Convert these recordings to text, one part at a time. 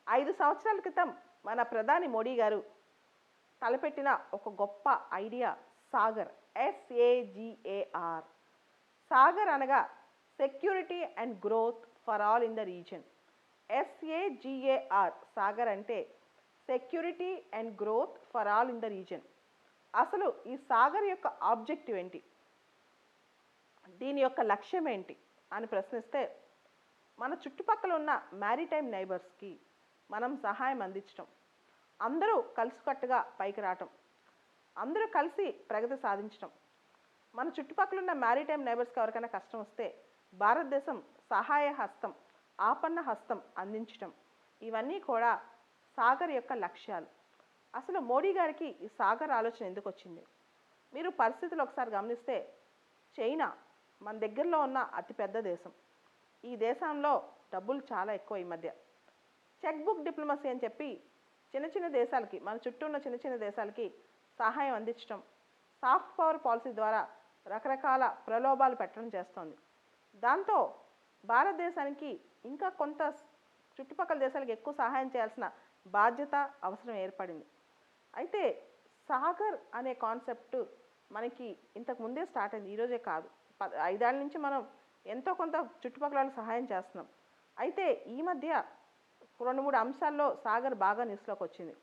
5 సంవత్సరాల క్రితం మన ప్రధాని మోడీ గారు తలపెట్టిన ఒక గొప్ప ఐడియా సాగర్. SAGAR. సాగర్ అనగా security and growth for all in the region. SAGAR Sagar అంటే security and growth for all in the region. అసలు ఈ సాగర్ యొక్క ఆబ్జెక్టివ్ ఏంటి, దీని యొక్క లక్ష్యం ఏంటి అని ప్రశ్నిస్తే, మన చుట్టుపక్కల ఉన్న మ్యారిటైమ్ నైబర్స్కి మనం సహాయం అందించడం, అందరూ కలిసికట్టుగా పైకి రావటం, అందరూ కలిసి ప్రగతి సాధించడం, మన చుట్టుపక్కల ఉన్న మ్యారిటైమ్ నైబర్స్కి ఎవరికైనా కష్టం వస్తే భారతదేశం సహాయ హస్తం, ఆపన్న హస్తం అందించడం, ఇవన్నీ కూడా సాగర్ యొక్క లక్ష్యాలు. అసలు మోడీ గారికి ఈ సాగర్ ఆలోచన ఎందుకు వచ్చింది? మీరు పరిస్థితులు ఒకసారి గమనిస్తే, చైనా మన దగ్గరలో ఉన్న అతిపెద్ద దేశం. ఈ దేశంలో డబ్బులు చాలా ఎక్కువ ఈ మధ్య. చెక్ బుక్ డిప్లొమసీ అని చెప్పి చిన్న చిన్న దేశాలకి, మన చుట్టూ ఉన్న చిన్న చిన్న దేశాలకి సహాయం అందించడం, సాఫ్ట్ పవర్ పాలసీ ద్వారా రకరకాల ప్రలోభాలు పెట్టడం చేస్తోంది. దాంతో భారతదేశానికి ఇంకా కొంత చుట్టుపక్కల దేశాలకు ఎక్కువ సహాయం చేయాల్సిన బాధ్యత, అవసరం ఏర్పడింది. అయితే సాగర్ అనే కాన్సెప్ట్ మనకి ఇంతకు ముందే స్టార్ట్ అయింది, ఈరోజే కాదు. 5 ఏళ్ళ నుంచి మనం ఎంతో కొంత చుట్టుపక్కల వాళ్ళకి సహాయం చేస్తున్నాం. అయితే ఈ మధ్య 2-3 అంశాల్లో సాగర్ బాగా న్యూస్లోకి వచ్చింది.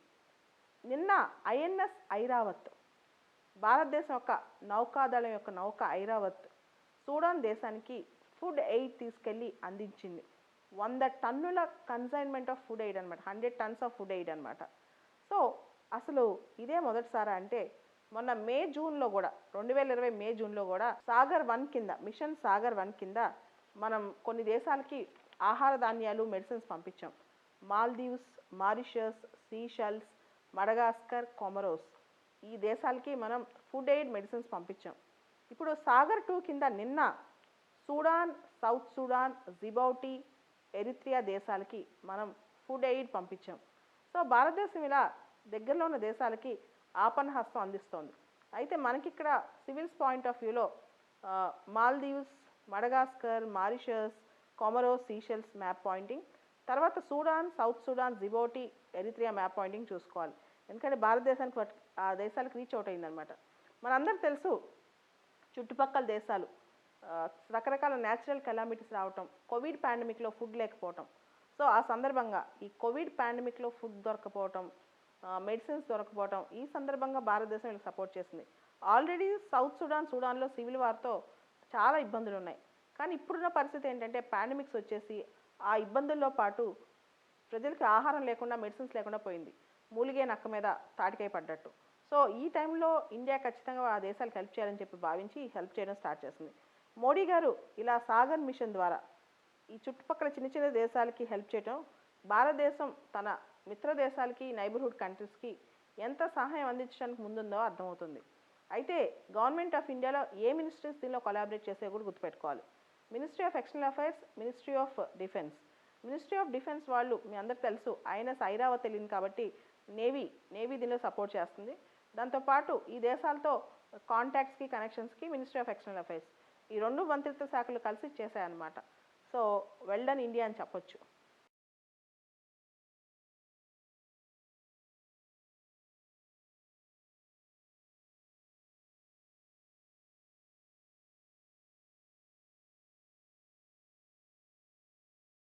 నిన్న INS ఐరావత్, భారతదేశం యొక్క నౌకాదళం యొక్క నౌక ఐరావత్ సూడాన్ దేశానికి ఫుడ్ ఎయిడ్ తీసుకెళ్ళి అందించింది. 100 టన్నుల కన్సైన్మెంట్ ఆఫ్ ఫుడ్ ఎయిడ్ అనమాట, 100 టన్స్ ఆఫ్ ఫుడ్ ఎయిడ్ అనమాట. సో అసలు ఇదే మొదటిసారా అంటే, మొన్న జూన్లో కూడా 2020 జూన్లో కూడా సాగర్ 1 కింద, మిషన్ సాగర్ 1 కింద మనం కొన్ని దేశాలకి ఆహార ధాన్యాలు, మెడిసిన్స్ పంపించాం. Maldives, Mauritius, Seychelles, Madagascar, Comoros, ఈ దేశాలకి మనం ఫుడ్ ఎయిడ్, మెడిసిన్స్ పంపించాం. ఇప్పుడు సాగర్ 2 కింద నిన్న Sudan, South Sudan, Djibouti, Eritrea దేశాలకి మనం ఫుడ్ ఎయిడ్ పంపించాం. సో భారతదేశం ఇలా దగ్గరలో ఉన్న దేశాలకి ఆపన్న హస్తం అందిస్తోంది. అయితే మనకిక్కడ సివిల్స్ పాయింట్ ఆఫ్ వ్యూలో Maldives, Madagascar, Mauritius, Comoros, Seychelles map pointing, తర్వాత Sudan, South Sudan, Djibouti, Eritrea map pointing చూసుకోవాలి. ఎందుకంటే భారతదేశానికి ఆ దేశాలకు రీచ్ అవుట్ అయిందనమాట. మనందరం తెలుసు, చుట్టుపక్కల దేశాలు రకరకాల న్యాచురల్ కెలామిటీస్ రావటం, కోవిడ్ పాండమిక్లో ఫుడ్ లేకపోవటం. సో ఆ సందర్భంగా ఈ కోవిడ్ పాండమిక్లో ఫుడ్ దొరకపోవటం, మెడిసిన్స్ దొరకపోవటం, ఈ సందర్భంగా భారతదేశం వీళ్ళకి సపోర్ట్ చేసింది. ఆల్రెడీ సౌత్ సూడాన్, సూడాన్లో సివిల్ వార్తో చాలా ఇబ్బందులు ఉన్నాయి. కానీ ఇప్పుడున్న పరిస్థితి ఏంటంటే, పాండమిక్స్ వచ్చేసి ఆ ఇబ్బందుల్లో పాటు ప్రజలకి ఆహారం లేకుండా, మెడిసిన్స్ లేకుండా పోయింది. మూలిగే నక్క మీద తాటికాయ పడ్డట్టు. సో ఈ టైంలో ఇండియా ఖచ్చితంగా ఆ దేశాలకు హెల్ప్ చేయాలని చెప్పి భావించి హెల్ప్ చేయడం స్టార్ట్ చేసింది. మోడీ గారు ఇలా సాగర్ మిషన్ ద్వారా ఈ చుట్టుపక్కల చిన్న చిన్న దేశాలకి హెల్ప్ చేయడం, భారతదేశం తన మిత్ర దేశాలకి, నైబర్హుడ్ కంట్రీస్కి ఎంత సహాయం అందించడానికి ముందుందో అర్థమవుతుంది. అయితే గవర్నమెంట్ ఆఫ్ ఇండియాలో ఏ మినిస్ట్రీస్ దీనిలో కొలాబరేట్ చేసే కూడా గుర్తుపెట్టుకోవాలి. Ministry of external affairs, ministry of defence. Ministry of defence వాళ్ళు మీ అందరికి తెలుసు, INS ఐరావత్ వెళ్ళింది కాబట్టి నేవీ దీనిలో సపోర్ట్ చేస్తుంది. దాంతోపాటు ఈ దేశాలతో కాంటాక్ట్స్కి, కనెక్షన్స్కి మినిస్ట్రీ ఆఫ్ ఎక్స్టర్నల్ అఫైర్స్, ఈ 2 మంత్రిత్వ శాఖలు కలిసి చేశాయన్నమాట. సో వెల్ డన్ ఇండియా అని చెప్పొచ్చు.